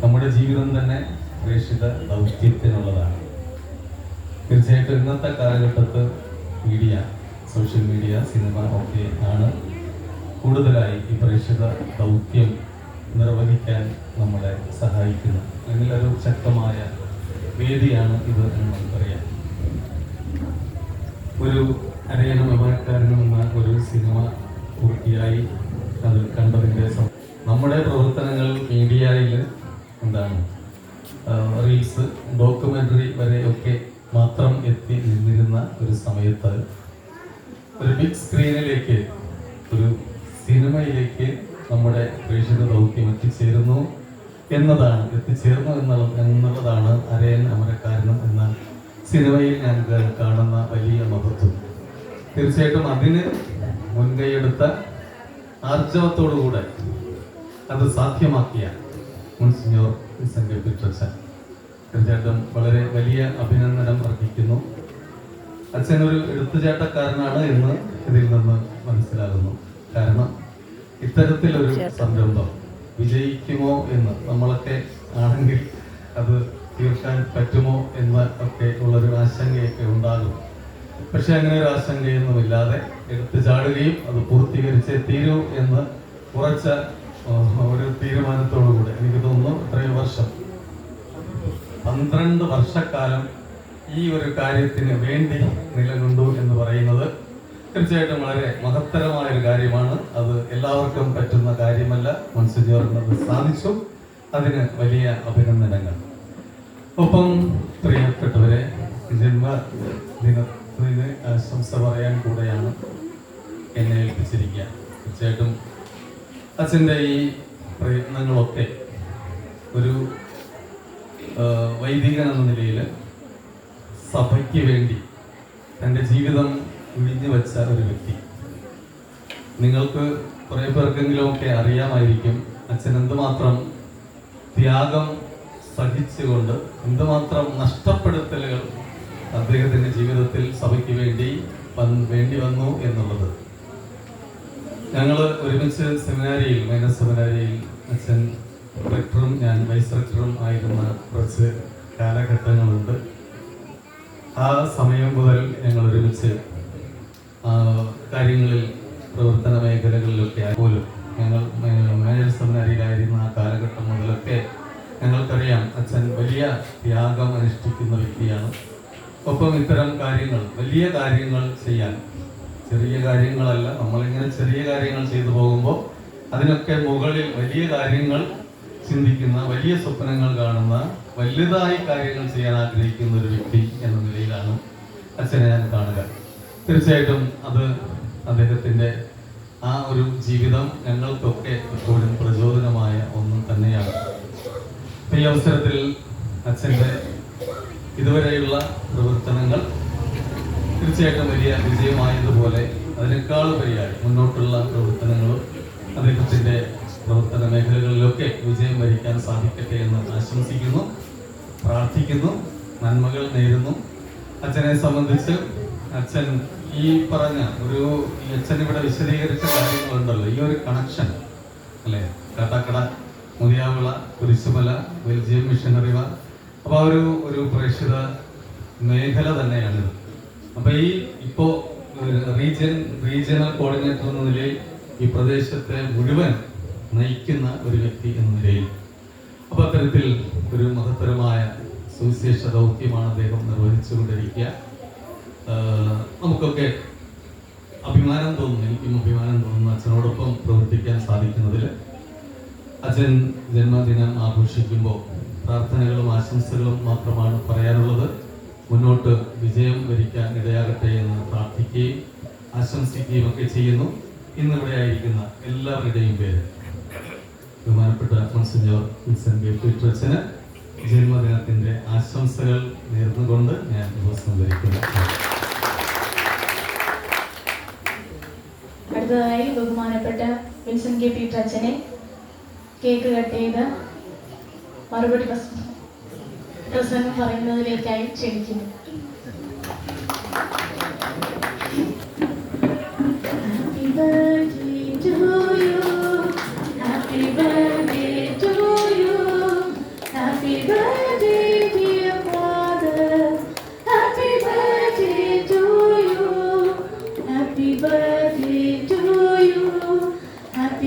നമ്മുടെ ജീവിതം തന്നെ പ്രേക്ഷിത ദൗത്യത്തിനുള്ളതാണ്. തീർച്ചയായിട്ടും ഇന്നത്തെ കാലഘട്ടത്ത് മീഡിയ, സോഷ്യൽ മീഡിയ, സിനിമ ഒക്കെ ആണ് കൂടുതലായി ഈ പ്രേക്ഷിത ദൗത്യം നിർവഹിക്കാൻ നമ്മളെ സഹായിക്കുന്നത്. അല്ലെങ്കിൽ ഒരു ശക്തമായ വേദിയാണ് ഇത് എന്ന് നമുക്കറിയാം. ഒരു അരയനും അപകടക്കാരനും എന്ന ഒരു സിനിമ പൂർത്തിയായി അത് കണ്ടതിൻ്റെ നമ്മുടെ പ്രവർത്തനങ്ങൾ മീഡിയയിൽ എന്താണ് റീൽസ്, ഡോക്യുമെൻ്ററി വരെയൊക്കെ മാത്രം എത്തി നിന്നിരുന്ന ഒരു സമയത്ത് ഒരു ബിഗ് സ്ക്രീനിലേക്ക്, ഒരു സിനിമയിലേക്ക് നമ്മുടെ പ്രേക്ഷിത ദൗത്യം എത്തിച്ചേർന്നു എന്നുള്ളതാണ് അരയൻ അമരക്കാരനും എന്ന സിനിമയിൽ ഞാൻ കാണുന്ന വലിയ മഹത്വം. തീർച്ചയായിട്ടും അതിന് മുൻകൈയെടുത്ത ആർജവത്തോടുകൂടെ അത് സാധ്യമാക്കിയ മോൺസിഞ്ഞോർ വിൻസെന്റ് കെ. പീറ്ററച്ചൻ തീർച്ചയായിട്ടും വളരെ വലിയ അഭിനന്ദനം അർഹിക്കുന്നു. അച്ഛൻ ഒരു എടുത്തുചാട്ടക്കാരനാണ് എന്ന് ഇതിൽ നിന്ന് മനസ്സിലാകുന്നു. കാരണം ഇത്തരത്തിലൊരു സംരംഭം വിജയിക്കുമോ എന്ന് നമ്മളൊക്കെ ആണെങ്കിൽ അത് തീർക്കാൻ പറ്റുമോ എന്ന് ഒക്കെ ഉള്ളൊരു ആശങ്കയൊക്കെ ഉണ്ടാകും. പക്ഷെ അങ്ങനെ ഒരു ആശങ്കയൊന്നുമില്ലാതെ എടുത്തു ചാടുകയും അത് പൂർത്തീകരിച്ചേ തീരൂ എന്ന് ഉറച്ച ഒരു തീരുമാനത്തോടുകൂടെ എനിക്ക് തോന്നുന്നു ഇത്രയും വർഷം 12 വർഷക്കാലം ഈ ഒരു കാര്യത്തിന് വേണ്ടി നിലകൊണ്ടു എന്ന് പറയുന്നത് തീർച്ചയായിട്ടും വളരെ മഹത്തരമായ ഒരു കാര്യമാണ്. അത് എല്ലാവർക്കും പറ്റുന്ന കാര്യമല്ല. മോൺസിഞ്ഞോറിന് സാധിച്ചു. അതിന് വലിയ അഭിനന്ദനങ്ങൾ. ഒപ്പം പ്രിയപ്പെട്ടവരെ, ജന്മദിനത്തിന് ആശംസ പറയാൻ കൂടെയാണ് എന്നെ ഏൽപ്പിച്ചിരിക്കുക. തീർച്ചയായിട്ടും അച്ഛൻ്റെ ഈ പ്രയത്നങ്ങളൊക്കെ ഒരു വൈദികൻ എന്ന നിലയിൽ സഭയ്ക്ക് വേണ്ടി തൻ്റെ ജീവിതം ഒഴിഞ്ഞു വെച്ച ഒരു വ്യക്തി. നിങ്ങൾക്ക് കുറേ പേർക്കെങ്കിലും ഒക്കെ അറിയാമായിരിക്കും അച്ഛൻ എന്തുമാത്രം ത്യാഗം സഹിച്ചുകൊണ്ട്, എന്തുമാത്രം നഷ്ടപ്പെടുത്തലുകൾ അദ്ദേഹത്തിൻ്റെ ജീവിതത്തിൽ സഭയ്ക്ക് വേണ്ടി വന്നു എന്നുള്ളത്. ഞങ്ങൾ ഒരുമിച്ച് സെമിനാരിയിൽ, മൈനസ് സെമിനാരിയിൽ അച്ഛൻ റെക്ടറും ഞാൻ വൈസ് റെക്ടറും ആയിരുന്ന കുറച്ച് കാലഘട്ടങ്ങളുണ്ട്. ആ സമയം മുതൽ ഞങ്ങൾ ഒരുമിച്ച് കാര്യങ്ങളിൽ, പ്രവർത്തന മേഖലകളിലൊക്കെ പോലും ഞങ്ങൾ മേജർ സെമിനാരിയിലായിരുന്ന ആ കാലഘട്ടം മുതലൊക്കെ ഞങ്ങൾക്കറിയാം അച്ഛൻ വലിയ ത്യാഗം അനുഷ്ഠിക്കുന്ന വ്യക്തിയാണ്. ഒപ്പം ഇത്തരം കാര്യങ്ങൾ, വലിയ കാര്യങ്ങൾ ചെയ്യാൻ, ചെറിയ കാര്യങ്ങളല്ല, നമ്മളിങ്ങനെ ചെറിയ കാര്യങ്ങൾ ചെയ്തു പോകുമ്പോൾ അതിനൊക്കെ മുകളിൽ വലിയ കാര്യങ്ങൾ ചിന്തിക്കുന്ന, വലിയ സ്വപ്നങ്ങൾ കാണുന്ന, വലുതായി കാര്യങ്ങൾ ചെയ്യാൻ ആഗ്രഹിക്കുന്ന ഒരു വ്യക്തി എന്ന നിലയിലാണ് അച്ഛനെ ഞാൻ കാണുക. തീർച്ചയായിട്ടും അത് അദ്ദേഹത്തിൻ്റെ ആ ഒരു ജീവിതം ഞങ്ങൾക്കൊക്കെ എപ്പോഴും പ്രചോദനമായ ഒന്ന് തന്നെയാണ്. ഈ അവസരത്തിൽ അച്ഛൻ്റെ ഇതുവരെയുള്ള പ്രവർത്തനങ്ങൾ തീർച്ചയായിട്ടും വലിയ വിജയമായതുപോലെ അതിനേക്കാൾ ഉപരിയായി മുന്നോട്ടുള്ള പ്രവർത്തനങ്ങളും അദ്ദേഹത്തിൻ്റെ പ്രവർത്തന മേഖലകളിലൊക്കെ വിജയം വരിക്കാൻ സാധിക്കട്ടെ എന്ന് ആശംസിക്കുന്നു, പ്രാർത്ഥിക്കുന്നു, നന്മകൾ നേരുന്നു. അച്ഛനെ സംബന്ധിച്ച് അച്ഛൻ ഈ പറഞ്ഞ അച്ഛൻ ഇവിടെ വിശദീകരിച്ച കാര്യങ്ങളുണ്ടല്ലോ, ഈ ഒരു കണക്ഷൻ അല്ലേ, കാട്ടാക്കട, മുതിയാവിള, കുരിശുമല, ബെൽജിയം മിഷനറിവ, അപ്പോൾ ഒരു പ്രേക്ഷിത മേഖല തന്നെയാണിത്. അപ്പോൾ ഇപ്പോൾ റീജിയണൽ കോർഡിനേറ്റർ എന്ന നിലയിൽ ഈ പ്രദേശത്തെ മുഴുവൻ നയിക്കുന്ന ഒരു വ്യക്തി എന്ന നിലയിൽ, അപ്പോൾ അത്തരത്തിൽ ഒരു മഹത്തരമായ സുവിശേഷ ദൗത്യമാണ് അദ്ദേഹം നിർവഹിച്ചുകൊണ്ടിരിക്കുക. നമുക്കൊക്കെ അഭിമാനം തോന്നുന്നു, എനിക്കും അഭിമാനം തോന്നുന്നു അച്ഛനോടൊപ്പം പ്രവർത്തിക്കാൻ സാധിക്കുന്നതിൽ. അച്ഛൻ ജന്മദിനം ആഘോഷിക്കുമ്പോൾ പ്രാർത്ഥനകളും ആശംസകളും മാത്രമാണ് പറയാനുള്ളത്. മുന്നോട്ട് വിജയം വരിക്കാൻ ഇടയാകട്ടെ എന്ന് പ്രാർത്ഥിക്കുകയും ആശംസിക്കുകയും ഒക്കെ ചെയ്യുന്നു. ഇന്നിവിടെ ആയിരിക്കുന്ന എല്ലാവരുടെയും പേര് ബഹുമാനപ്പെട്ട മോൺസിഞ്ഞോർ വിൻസെന്റ് കെ. പീറ്ററച്ചന് ജന്മദിനത്തിൻ്റെ ആശംസകൾ നേർന്നുകൊണ്ട് ഞാൻ ഉപസംഹരിക്കുന്നു. അടുത്തതായി ബഹുമാനപ്പെട്ട വിൻസെന്റ് കെ. പീറ്ററച്ചനെ കേക്ക് കട്ട് ചെയ്ത് മറുപടി പ്രസംഗം പറയുന്നതിലേക്കായി ക്ഷണിക്കുന്നു. Happy birthday to you.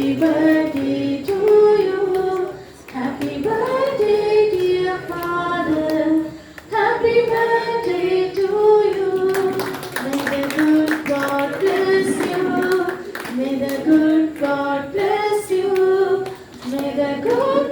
Happy birthday to you. Happy birthday, dear father. Happy birthday to you. May the good God bless you. May the good God bless you. May the good